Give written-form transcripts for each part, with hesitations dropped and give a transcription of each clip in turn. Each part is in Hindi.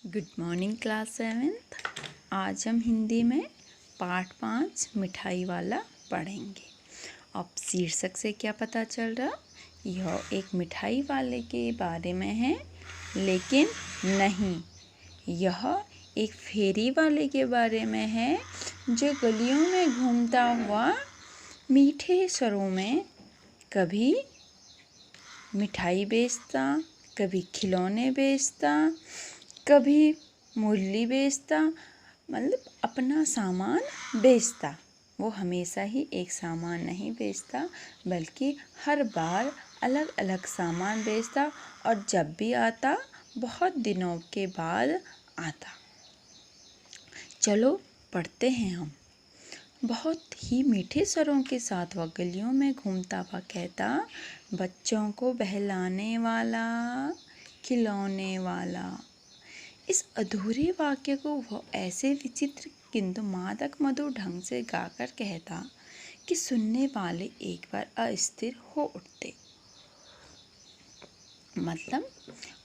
Good morning class 7th। आज हम हिंदी में पाठ 5 मिठाई वाला पढ़ेंगे। अब शीर्षक से क्या पता चल रहा, यह एक मिठाई वाले के बारे में है, लेकिन नहीं, यह एक फेरी वाले के बारे में है जो गलियों में घूमता हुआ मीठे स्वरों में कभी मिठाई बेचता, कभी खिलौने बेचता, कभी मुरली बेचता, मतलब अपना सामान बेचता। वो हमेशा ही एक सामान नहीं बेचता, बल्कि हर बार अलग अलग सामान बेचता, और जब भी आता बहुत दिनों के बाद आता। चलो पढ़ते हैं हम। बहुत ही मीठे स्वरों के साथ वह गलियों में घूमता हुआ कहता, बच्चों को बहलाने वाला, खिलौने वाला। इस अधूरे वाक्य को वह ऐसे विचित्र किंतु मादक मधुर ढंग से गाकर कहता कि सुनने वाले एक बार अस्थिर हो उठते। मतलब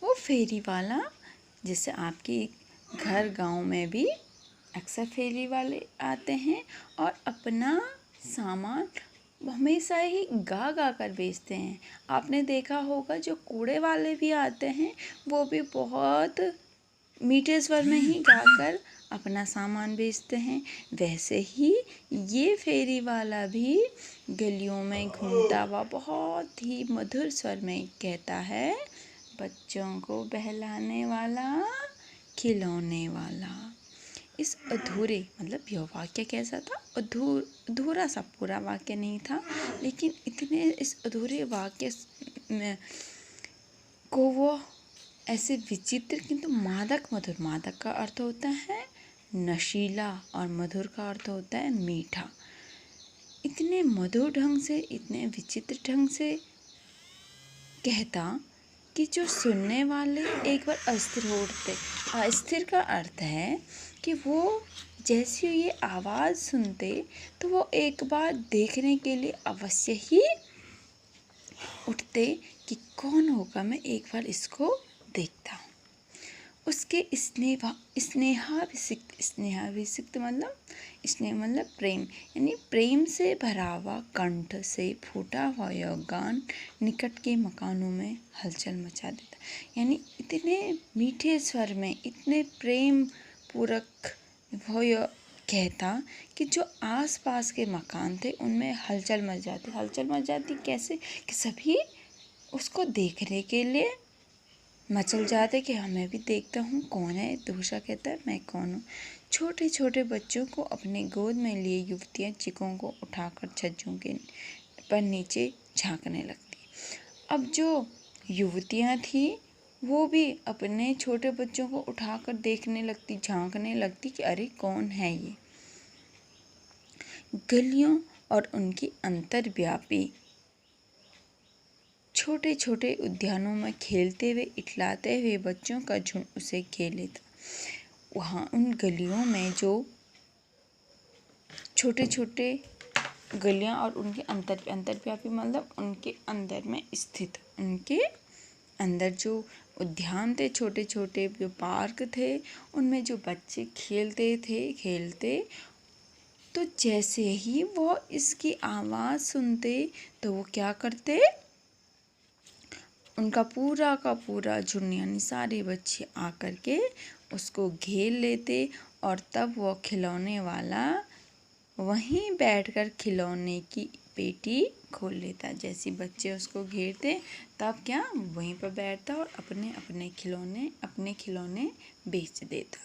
वो फेरी वाला, जैसे आपके घर गांव में भी अक्सर फेरी वाले आते हैं और अपना सामान हमेशा ही गा गा कर बेचते हैं। आपने देखा होगा जो कूड़े वाले भी आते हैं वो भी बहुत मीठे स्वर में ही गाकर अपना सामान बेचते हैं। वैसे ही ये फेरी वाला भी गलियों में घूमता हुआ बहुत ही मधुर स्वर में कहता है, बच्चों को बहलाने वाला, खिलौने वाला। इस अधूरे, मतलब यह वाक्य कैसा था, अधूरा सा, पूरा वाक्य नहीं था, लेकिन इतने इस अधूरे वाक्य में को वो ऐसे विचित्र किंतु मादक मधुर, मादक का अर्थ होता है नशीला और मधुर का अर्थ होता है मीठा। इतने मधुर ढंग से, इतने विचित्र ढंग से कहता कि जो सुनने वाले एक बार अस्थिर हो उठते। अस्थिर का अर्थ है कि वो जैसे ये आवाज़ सुनते तो वो एक बार देखने के लिए अवश्य ही उठते कि कौन होगा, मैं एक बार इसको देखता हूँ। उसके स्नेहाभिषिक्त मतलब स्नेह मतलब प्रेम, यानी प्रेम से भरा हुआ कंठ से फूटा हुआ यह गान निकट के मकानों में हलचल मचा देता। यानी इतने मीठे स्वर में, इतने प्रेम पूरक वो यह कहता कि जो आसपास के मकान थे उनमें हलचल मच जाती। हलचल मच जाती कैसे कि सभी उसको देखने के लिए मचल जाते कि हमें भी देखता हूँ कौन है। दूसरा कहता है मैं कौन हूँ। छोटे छोटे बच्चों को अपने गोद में लिए युवतियाँ चिकों को उठाकर छज्जों के पर नीचे झांकने लगती। अब जो युवतियाँ थी वो भी अपने छोटे बच्चों को उठाकर देखने लगती, झांकने लगती कि अरे कौन है ये। गलियों और उनकी अंतर्व्यापी छोटे छोटे उद्यानों में खेलते हुए, इठलाते हुए बच्चों का झुंड उसे घेरे था। वहाँ उन गलियों में जो छोटे छोटे गलियाँ और उनके अंतर्व्यापी मतलब उनके अंदर में स्थित, उनके अंदर जो उद्यान थे, छोटे छोटे जो पार्क थे, उनमें जो बच्चे खेलते तो जैसे ही वो इसकी आवाज़ सुनते तो वो क्या करते, उनका पूरा का पूरा झुंड यानी सारे बच्चे आकर के उसको घेर लेते, और तब वो खिलौने वाला वहीं बैठकर खिलौने की पेटी खोल लेता। जैसे बच्चे उसको घेरते तब क्या वहीं पर बैठता और अपने अपने खिलौने बेच देता।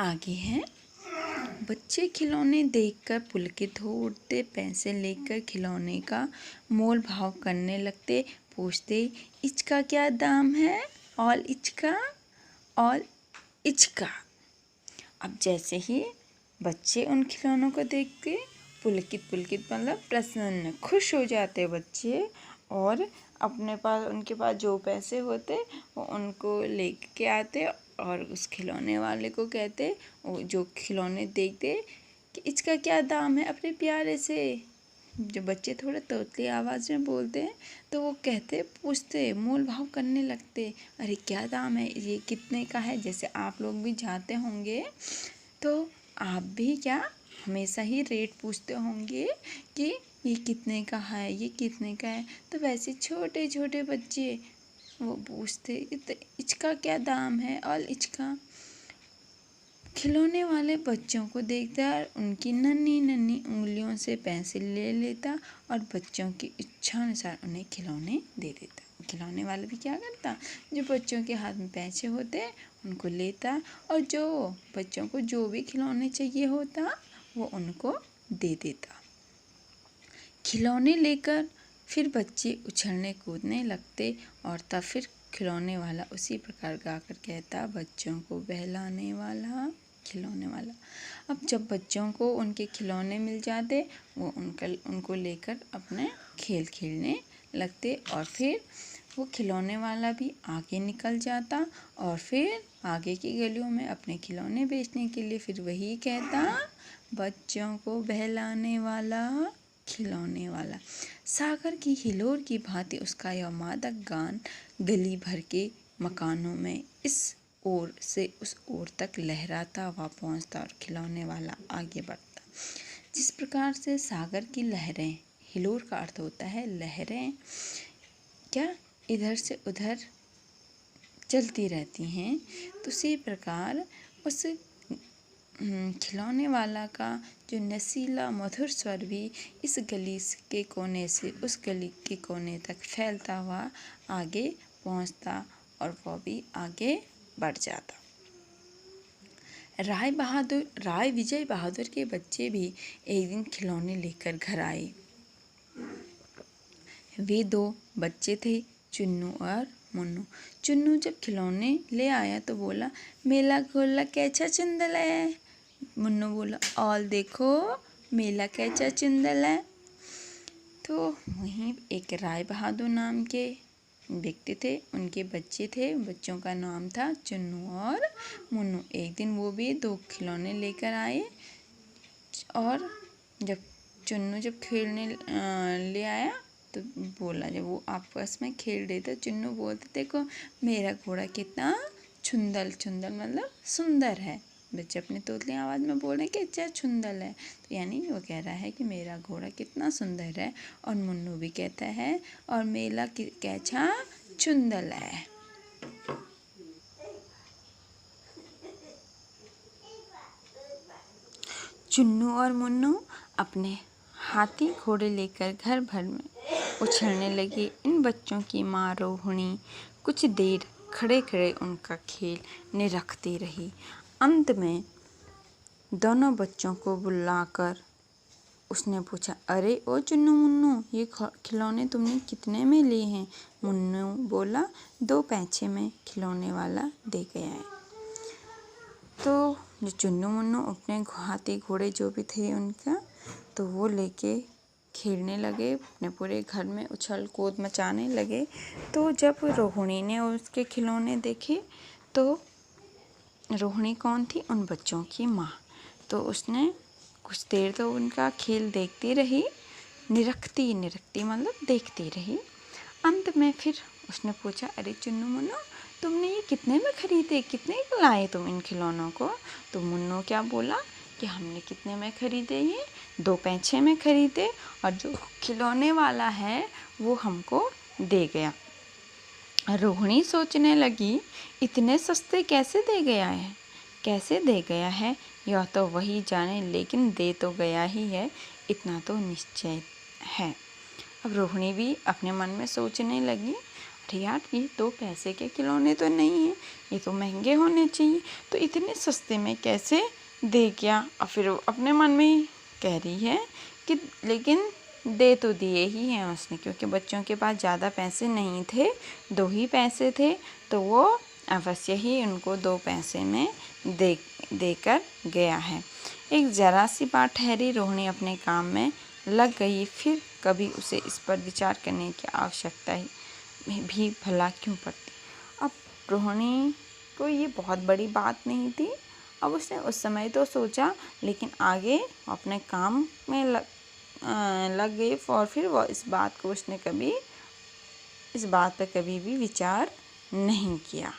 आगे है, बच्चे खिलौने देखकर पुलकित हो उठते, पैसे लेकर खिलौने का मोल भाव करने लगते, पूछते इसका क्या दाम है, और इचका। अब जैसे ही बच्चे उन खिलौनों को देख के पुलकित मतलब प्रसन्न, खुश हो जाते बच्चे, और उनके पास जो पैसे होते वो उनको लेके आते और उस खिलौने वाले को कहते, वो जो खिलौने देखते कि इसका क्या दाम है अपने प्यारे से, जब बच्चे थोड़ा तोतली आवाज़ में बोलते हैं तो वो पूछते, मोल भाव करने लगते, अरे क्या दाम है, ये कितने का है। जैसे आप लोग भी जाते होंगे तो आप भी क्या हमेशा ही रेट पूछते होंगे कि ये कितने का है, ये कितने का है। तो वैसे छोटे छोटे बच्चे वो पूछते, इसका क्या दाम है, और इसका। खिलौने वाले बच्चों को देखता और उनकी नन्ही नन्ही उंगलियों से पैसे ले लेता और बच्चों की इच्छा अनुसार उन्हें खिलौने दे देता। खिलौने वाला भी क्या करता, जो बच्चों के हाथ में पैसे होते उनको लेता और जो बच्चों को जो भी खिलौने चाहिए होता वो उनको दे देता। खिलौने लेकर फिर बच्चे उछलने कूदने लगते और तब फिर खिलौने वाला उसी प्रकार गाकर कहता, बच्चों को बहलाने वाला खिलौने वाला। अब जब बच्चों को उनके खिलौने मिल जाते वो उनको लेकर अपने खेल खेलने लगते और फिर वो खिलौने वाला भी आगे निकल जाता और फिर आगे की गलियों में अपने खिलौने बेचने के लिए फिर वही कहता, बच्चों को बहलाने वाला खिलौने वाला। सागर की हिलोर की भांति उसका यह मादक गान गली भर के मकानों में इस ओर से उस ओर तक लहराता व पहुंचता और खिलौने वाला आगे बढ़ता। जिस प्रकार से सागर की लहरें, हिलोर का अर्थ होता है लहरें, क्या इधर से उधर चलती रहती हैं, तो उसी प्रकार उस खिलौने वाला का जो नशीला मधुर स्वर भी इस गली के कोने से उस गली के कोने तक फैलता हुआ आगे पहुंचता और वह भी आगे बढ़ जाता। राय विजय बहादुर के बच्चे भी एक दिन खिलौने लेकर घर आए। वे दो बच्चे थे, चुन्नू और मुन्नू। चुन्नू जब खिलौने ले आया तो बोला, मेला गोला कैसा चुंदल है। मुन्नू बोला, और देखो मेला कैसा चुंदल है। तो वहीं एक राय बहादुर नाम के व्यक्ति थे, उनके बच्चे थे, बच्चों का नाम था चुन्नू और मुन्नू। एक दिन वो भी दो खिलौने लेकर आए और जब चुन्नू खेलने ले आया तो बोला, जब वो आपस में खेल रहे थे, चुन्नू बोलते, देखो मेरा घोड़ा कितना छुंदल, छुंदल मतलब सुंदर है। बच्चे अपने तोतली आवाज़ में बोल रहे हैं कि अच्छा छुंदल है, तो यानी वो कह रहा है कि मेरा घोड़ा कितना सुंदर है। और मुन्नू भी कहता है, और मेला कैसा छुंदल है। चुन्नू और मुन्नू अपने हाथी घोड़े लेकर घर भर में उछलने लगे। इन बच्चों की माँ रोहिणी कुछ देर खड़े खड़े उनका खेल निरखती रही। अंत में दोनों बच्चों को बुलाकर उसने पूछा, अरे ओ चुन्नू मुन्नू, ये खिलौने तुमने कितने में लिए हैं। मुन्नू बोला, 2 पैसे में खिलौने वाला दे गया है। तो जो चुन्नू मुन्नू अपने हाथी घोड़े जो भी थे उनका, तो वो लेके खेलने लगे, अपने पूरे घर में उछल कूद मचाने लगे। तो जब रोहिणी ने उसके खिलौने देखे, तो रोहिणी कौन थी, उन बच्चों की माँ। तो उसने कुछ देर तो उनका खेल देखती रही, निरखती मतलब देखती रही। अंत में फिर उसने पूछा, अरे चुन्नू मुन्नू, तुमने ये कितने में खरीदे, कितने लाए तुम इन खिलौनों को। तो मुन्नू क्या बोला कि हमने कितने में खरीदे, ये 2 पैसे में खरीदे, और जो खिलौने वाला है वो हमको दे गया। रोहिणी सोचने लगी, इतने सस्ते कैसे दे गया है, यह तो वही जाने, लेकिन दे तो गया ही है, इतना तो निश्चय है। अब रोहिणी भी अपने मन में सोचने लगी, अरे यार, ये 2 पैसे के खिलौने तो नहीं है, ये तो महंगे होने चाहिए, तो इतने सस्ते में कैसे दे गया। और फिर अपने मन में ही कह रही है कि लेकिन दे तो दिए ही हैं उसने, क्योंकि बच्चों के पास ज़्यादा पैसे नहीं थे, 2 ही पैसे थे, तो वो अवश्य ही उनको 2 पैसे में देकर गया है। एक ज़रा सी बात ठहरी, रोहिणी अपने काम में लग गई, फिर कभी उसे इस पर विचार करने की आवश्यकता भी भला क्यों पड़ती। अब रोहिणी को ये बहुत बड़ी बात नहीं थी। अब उसने उस समय तो सोचा, लेकिन आगे अपने काम में लग गई और फिर वो इस बात को उसने कभी इस बात पर कभी भी विचार नहीं किया।